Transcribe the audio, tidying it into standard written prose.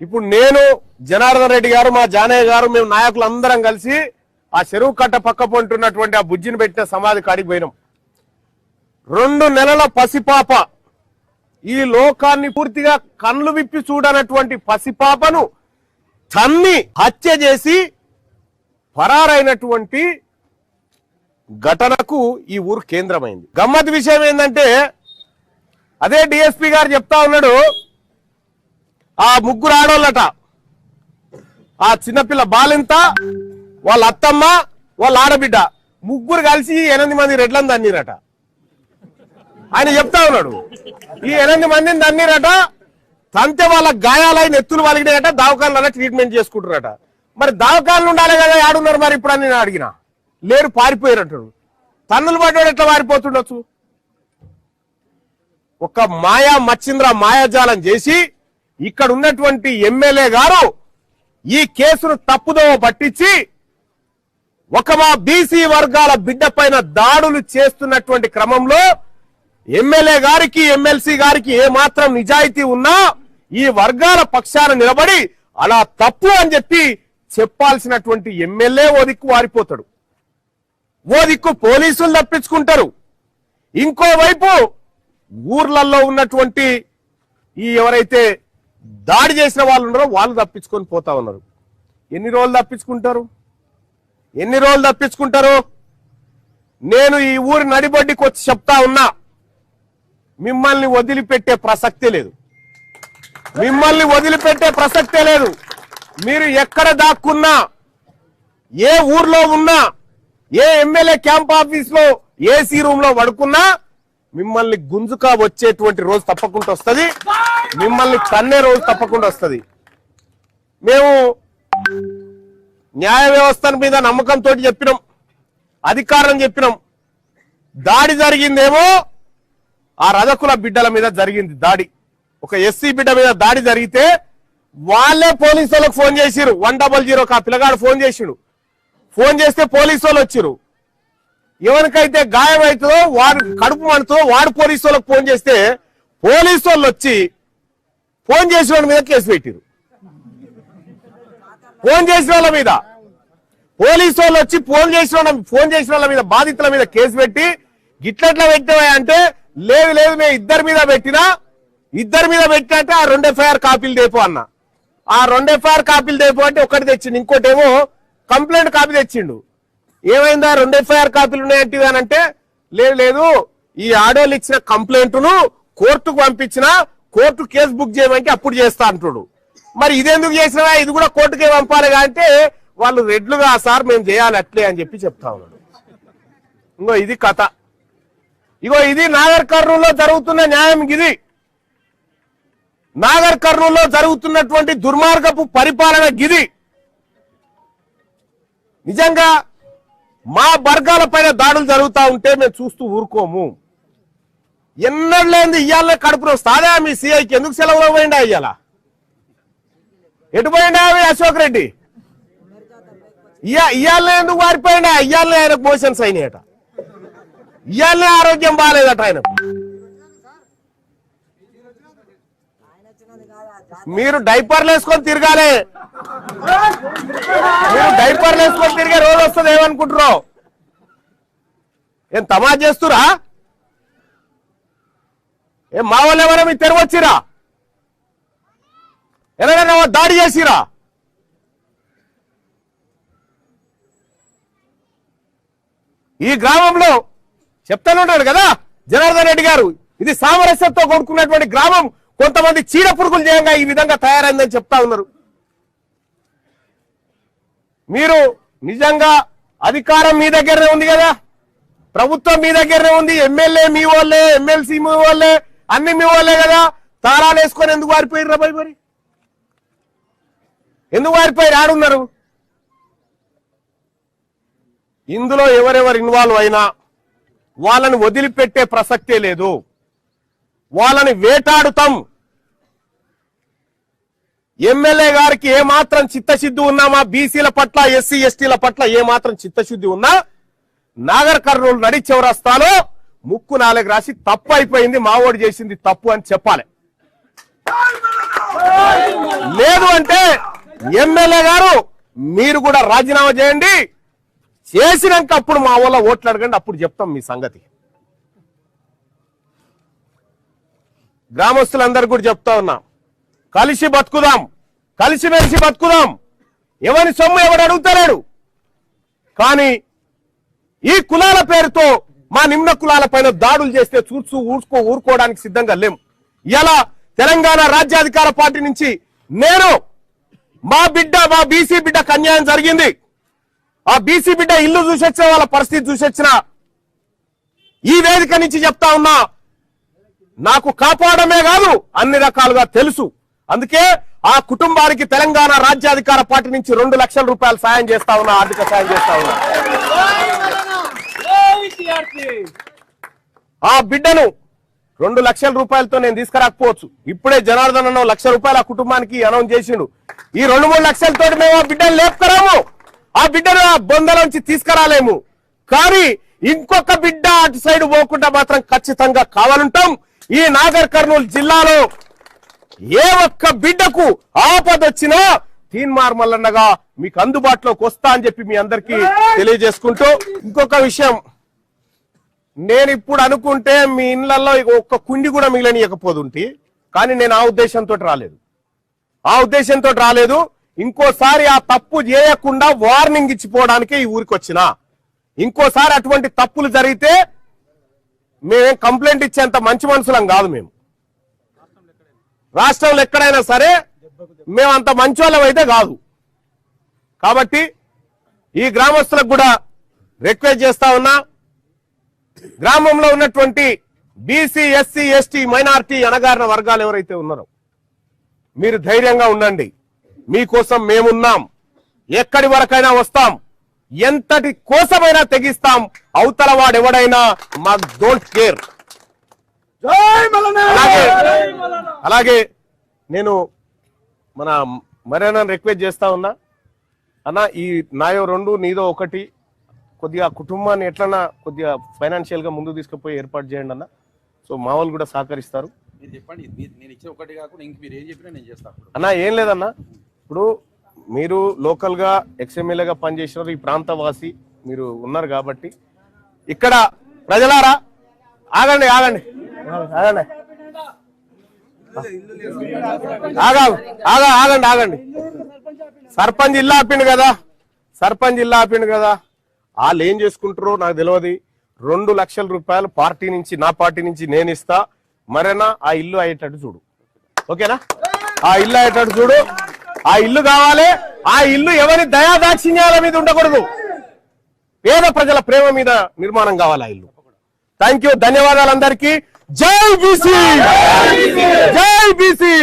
ఇప్పుడు నేను జనార్దన్ రెడ్డి గారు మా జానయ్య గారు మేము నాయకులు అందరం కలిసి ఆ చెరువు కట్ట పక్క పొంటున్నటువంటి ఆ బుజ్జిని పెట్టిన సమాధి కాడికి పోయినాం. 2 నెలల పసిపాప, ఈ లోకాన్ని పూర్తిగా కళ్ళు విప్పి చూడనటువంటి పసిపాపను తన్ని హత్య చేసి పరారైనటువంటి ఘటనకు ఈ ఊరు కేంద్రమైంది. గమ్మత్ విషయం ఏంటంటే అదే డిఎస్పీ గారు చెప్తా ఉన్నాడు, ఆ 3 ఆడోళ్ళట, ఆ చిన్నపిల్ల బాలింత, వాళ్ళ అత్తమ్మ, వాళ్ళ ఆడబిడ్డ 3 కలిసి 8 మంది రెడ్లను దన్నీరట. ఆయన చెప్తా ఉన్నాడు ఈ 8 మందిని దన్నీరట. తంతే వాళ్ళ గాయాలై నెత్తులు వలిగినాయట, దవాఖానలో ట్రీట్మెంట్ చేసుకుంటారట. మరి దవాఖానలు ఉండాలి కదా, ఆడున్నారు మరి ఇప్పుడు అని నేను అడిగిన. లేరు, పారిపోయారట. తన్నులు పడ్డాడు, ఎట్లా పారిపోతుండొచ్చు? ఒక మాయా మచ్చింద్ర మాయాజాలం చేసి ఇక్కడ ఉన్నటువంటి ఎమ్మెల్యే గారు ఈ కేసును తప్పుదోవ పట్టించి ఒక మా బీసీ వర్గాల బిడ్డ పైన దాడులు చేస్తున్నటువంటి క్రమంలో ఎమ్మెల్యే గారికి ఎమ్మెల్సీ గారికి ఏమాత్రం నిజాయితీ ఉన్నా ఈ వర్గాల పక్షాన నిలబడి అలా తప్పు అని చెప్పి చెప్పాల్సినటువంటి ఎమ్మెల్యే ఓ దిక్కు వారిపోతాడు, ఓ దిక్కు పోలీసులు తప్పించుకుంటారు, ఇంకోవైపు ఊర్లలో ఉన్నటువంటి ఈ ఎవరైతే దాడి చేసిన వాళ్ళు ఉన్నారో వాళ్ళు తప్పించుకొని పోతా ఉన్నారు. ఎన్ని రోజులు తప్పించుకుంటారు? నేను ఈ ఊరి నడిబొడ్డికి వచ్చి చెప్తా ఉన్నా, మిమ్మల్ని వదిలిపెట్టే ప్రసక్తే లేదు. మీరు ఎక్కడ దాక్కున్నా, ఏ ఊర్లో ఉన్నా, ఏ ఎమ్మెల్యే క్యాంప్ ఆఫీస్ లో ఏసీ రూమ్ లో పడుకున్నా మిమ్మల్ని గుంజుకా వచ్చేటువంటి రోజు తప్పకుండా వస్తుంది, మిమ్మల్ని తన్నే రోజు తప్పకుండా వస్తుంది. మేము న్యాయ వ్యవస్థ మీద నమ్మకంతో చెప్పినాం, అధికారం చెప్పినాం. దాడి జరిగిందేమో ఆ రజకుల బిడ్డల మీద జరిగింది దాడి. ఒక ఎస్సీ బిడ్డ మీద దాడి జరిగితే వాళ్ళే పోలీసు వాళ్ళకి ఫోన్ చేసిరు. 100 ఆ పిల్లగాడు ఫోన్ చేస్తే పోలీసు వాళ్ళు వచ్చిరు. ఎవరికైతే గాయం అవుతుందో వాడు కడుపు మండుతో వాడు పోలీసు వాళ్ళకి ఫోన్ చేస్తే పోలీసు వాళ్ళు వచ్చి ఫోన్ చేసిన వాళ్ళ మీద కేసు పెట్టిరు. ఫోన్ చేసిన వాళ్ళ మీద పోలీసు వాళ్ళు వచ్చి ఫోన్ చేసిన వాళ్ళ మీద బాధితుల మీద కేసు పెట్టి గిట్లట్లా పెట్టావా అంటే లేదు మేము ఇద్దరి మీద పెట్టినా అంటే ఆ 2 ఎఫ్ఐఆర్ కాపీలు దేపో అన్న. ఆ 2 ఎఫ్ఐఆర్ కాపీలు దేపో అంటే ఒకటి తెచ్చిండు, ఇంకోటేమో కంప్లైంట్ కాపీ తెచ్చిండు. ఏమైందా 2 ఎఫ్ఐఆర్ కాపీలు ఉన్నాయంటే అంటే లేదు ఈ ఆడోళ్ళు ఇచ్చిన కంప్లైంట్ ను కోర్టుకు పంపించిన, కోర్టు కేసు బుక్ చేయమంటే అప్పుడు చేస్తా అంటుడు. మరి ఇదెందుకు చేసినా, ఇది కూడా కోర్టుకే పంపాలి అంటే వాళ్ళు రెడ్లుగా సార్ మేము చేయాలి అట్లే అని చెప్పి చెప్తా ఉన్నాడు. ఇంకో ఇది కథ. ఇది నాగర్ కర్నూలులో జరుగుతున్న న్యాయం. ఇది నాగర్ కర్నూలులో జరుగుతున్నటువంటి దుర్మార్గపు పరిపాలన. గిది నిజంగా మా వర్గాల పైన దాడులు జరుగుతూ ఉంటే మేము చూస్తూ ఊరుకోము. ఎన్నడలేంది ఇయ్యాల కడుపులో వస్తాదా మీ సిఐకి ఎందుకు సెలవులో పోయిండా? ఇయ్యాల ఎటు పోయిండా అశోక్ రెడ్డి? ఇయ్యాలనే ఎందుకు వారిపోయిండా? ఇయ్యాలనే ఆయనకు మోషన్స్ అయినాయట, ఇయ్యాలనే ఆరోగ్యం బాగాలేదట ఆయనకు. మీరు డైపర్లు వేసుకొని తిరగాలి, తిరిగే రోజు వస్తుంది ఏమనుకుంటున్నావు? ఏం తమాషా చేస్తురా? ఏం మా వాళ్ళు ఎవరైనా మీకు తెరవ వచ్చిరా? ఎవరైనా దాడి చేసిరా? ఈ గ్రామంలో చెప్తానుంటాడు కదా జనార్దన్ రెడ్డి గారు, ఇది సామరస్యంతో కొనుక్కున్నటువంటి గ్రామం. కొంతమంది చీడ పురుగులు చేయంగా ఈ విధంగా తయారైందని చెప్తా ఉన్నారు. మీరు నిజంగా అధికారం మీ దగ్గరనే ఉంది కదా, ప్రభుత్వం మీ దగ్గరనే ఉంది, ఎమ్మెల్యే మీ వాళ్ళే, ఎమ్మెల్సీ మీ వాళ్ళే, అన్ని మీ వాళ్ళే కదా. తాళాలు వేసుకొని ఎందుకు వారిపోయారు రాబాయి? మరి ఎందుకు వారిపోయారు? ఆడున్నారు. ఇందులో ఎవరెవరు ఇన్వాల్వ్ అయినా వాళ్ళని వదిలిపెట్టే ప్రసక్తే లేదు, వాళ్ళని వేటాడుతాం. ఎమ్మెల్యే గారికి ఏమాత్రం చిత్తశుద్ధి ఉన్నా, మా బీసీల పట్ల ఎస్సీ ఎస్టీల పట్ల ఏమాత్రం చిత్తశుద్ధి ఉన్నా నాగర్ కర్నూలు నడి చౌరస్తాలో ముక్కు 4 రాసి తప్పు అయిపోయింది, మావోడు చేసింది తప్పు అని చెప్పాలి. లేదు అంటే ఎమ్మెల్యే గారు మీరు కూడా రాజీనామా చేయండి, చేసినాక అప్పుడు మా వాళ్ళ ఓట్లు అడగండి, అప్పుడు చెప్తాం మీ సంగతి. గ్రామస్తులందరూ కూడా చెప్తా ఉన్నా, కలిసి బతుకుదాం, కలిసి మెలిసి బతుకుదాం. ఎవరి సొమ్ము ఎవడు అడుగుతలేడు. కానీ ఈ కులాల పేరుతో మా నిమ్న కులాల పైన దాడులు చేస్తే ఊరుకోవడానికి సిద్ధంగా లేం. ఇలా తెలంగాణ రాజ్యాధికార పార్టీ నుంచి నేను మా బీసీ బిడ్డకు అన్యాయం జరిగింది, ఆ బీసీ బిడ్డ ఇల్లు చూసొచ్చిన వాళ్ళ పరిస్థితి చూసొచ్చిన ఈ వేదిక నుంచి చెప్తా ఉన్నా, నాకు కాపాడమే కాదు అన్ని రకాలుగా తెలుసు. అందుకే ఆ కుటుంబానికి తెలంగాణ రాజ్యాధికార పార్టీ నుంచి 2 లక్షల రూపాయలు సాయం చేస్తా ఉన్నా, ఆర్థిక సాయం చేస్తా ఉన్నా. ఆ బిడ్డను 2 లక్షల రూపాయలతో నేను తీసుకురాకపోవచ్చు. ఇప్పుడే జనార్దన్ అన్న 1 లక్ష రూపాయలు ఆ కుటుంబానికి అనౌన్స్ చేసిండు. ఈ 2-3 లక్షలతో మేము ఆ బిడ్డను లేపుకురాము, ఆ బిడ్డను ఆ బొందలోంచి తీసుకురాలేము. కానీ ఇంకొక బిడ్డ అటు సైడ్ పోకుండా మాత్రం ఖచ్చితంగా కావాలంటాం. ఈ నాగర్ కర్నూలు జిల్లాలో ఏ ఒక్క బిడ్డకు ఆపదొచ్చినా తీన్మార్ మల్లన్నగా మీకు అందుబాటులోకి వస్తా అని చెప్పి మీ అందరికీ తెలియజేసుకుంటూ, ఇంకొక విషయం, నేను ఇప్పుడు అనుకుంటే మీ ఇళ్లలో ఒక్క కుండి కూడా మిగిలనియకపోతుంటే, కానీ నేను ఆ ఉద్దేశంతో రాలేదు. ఇంకోసారి ఆ తప్పు చేయకుండా వార్నింగ్ ఇచ్చిపోవడానికే ఈ ఊరికి వచ్చిన. ఇంకోసారి అటువంటి తప్పులు జరిగితే మేమేం కంప్లైంట్ ఇచ్చేంత మంచి మనుషులం కాదు. మేము రాష్ట్రంలో ఎక్కడైనా సరే మేము అంత మంచి వాళ్ళం అయితే కాదు. కాబట్టి ఈ గ్రామస్తులకు కూడా రిక్వెస్ట్ చేస్తా ఉన్నా, గ్రామంలో ఉన్నటువంటి బీసీ, ఎస్సీ, ఎస్టీ, మైనారిటీ, అణగారిన వర్గాలు ఎవరైతే ఉన్నారో మీరు ధైర్యంగా ఉండండి. మీకోసం మేమున్నాం, ఎక్కడి వరకైనా వస్తాం, ఎంతటి కోసమైనా తెగిస్తాం. అవతల వాడు ఎవడైనా మాకు డోంట్ కేర్. అలాగే నేను మన మరేనా రిక్వెస్ట్ చేస్తా ఉన్నా, అన్న ఈ నాయో 2 నీదో 1 కొద్దిగా కుటుంబాన్ని ఎట్లన్నా కొద్దిగా ఫైనాన్షియల్ గా ముందు తీసుకుపోయి ఏర్పాటు చేయండి అన్న. సో మా వాళ్ళు కూడా సహకరిస్తారు. అన్న ఏం లేదన్నా, ఇప్పుడు మీరు లోకల్ గా ఎక్స్ఎమ్మెల్యేగా పనిచేసినారు, ఈ ప్రాంత వాసి మీరు ఉన్నారు కాబట్టి ఇక్కడ ప్రజలారా ఆగండి ఆగండి ఆగండి ఆగండి ఆగండి. సర్పంచ్ ఇల్లు ఆపిండు కదా, వాళ్ళు ఏం చేసుకుంటారో నాకు తెలియదు. 2 లక్షల రూపాయలు పార్టీ నుంచి, నా పార్టీ నుంచి నేను ఇస్తా. మరేనా ఆ ఇల్లు అయ్యేటట్టు చూడు, ఓకేనా? ఆ ఇల్లు అయ్యేటట్టు చూడు. ఆ ఇల్లు కావాలి. ఆ ఇల్లు ఎవరి దయాదాక్షిణ్యాల మీద ఉండకూడదు, పేద ప్రజల ప్రేమ మీద నిర్మాణం కావాలి ఆ ఇల్లు. థ్యాంక్ యూ, ధన్యవాదాలు అందరికీ. జై బీసీ, జై బీసీ.